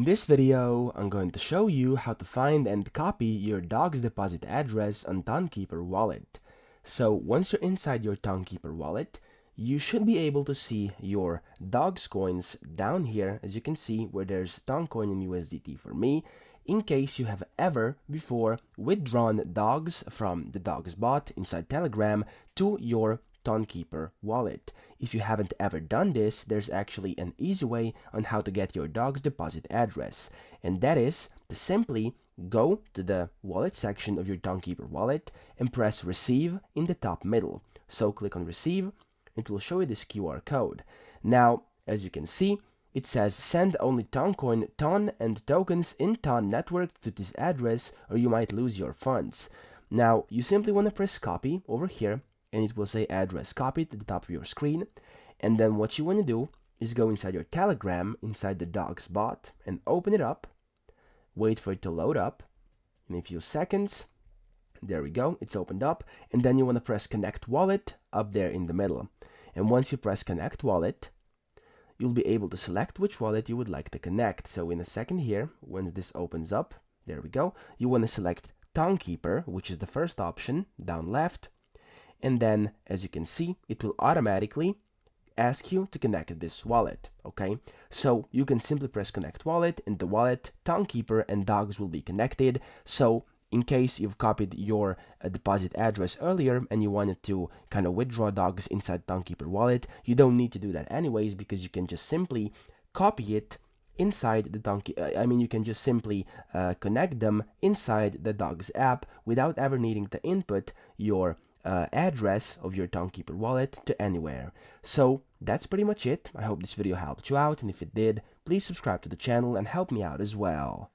this video, I'm going to show you how to find and copy your dog's deposit address on Tonkeeper wallet. So once you're inside your Tonkeeper wallet, you should be able to see your dog's coins down here, as you can see, where there's Toncoin and USDT for me, in case you have ever before withdrawn dogs from the dogs bot inside Telegram to your Tonkeeper wallet. If you haven't ever done this, there's actually an easy way on how to get your dog's deposit address, and that is to simply go to the wallet section of your Tonkeeper wallet and press receive in the top middle. So click on receive. It will show you this QR code. Now, as you can see, it says send only Toncoin, Ton, and tokens in Ton network to this address or you might lose your funds. Now, you simply want to press copy over here, and it will say address copied at the top of your screen. And then what you want to do is go inside your Telegram, inside the dogs bot, and open it up. Wait for it to load up. In a few seconds, there we go, it's opened up. And then you want to press connect wallet up there in the middle. And once you press connect wallet, you'll be able to select which wallet you would like to connect. So in a second here, when this opens up, there we go, you want to select Tonkeeper, which is the first option down left. And then, as you can see, it will automatically ask you to connect this wallet, okay? So you can simply press connect wallet, and the wallet, Tonkeeper, and dogs will be connected. So in case you've copied your deposit address earlier and you wanted to kind of withdraw dogs inside Tonkeeper wallet, you don't need to do that anyways, because you can just simply copy it inside the you can just simply connect them inside the dogs app without ever needing to input your address of your Tonkeeper wallet to anywhere. So that's pretty much it. I hope this video helped you out, and if it did, please subscribe to the channel and help me out as well.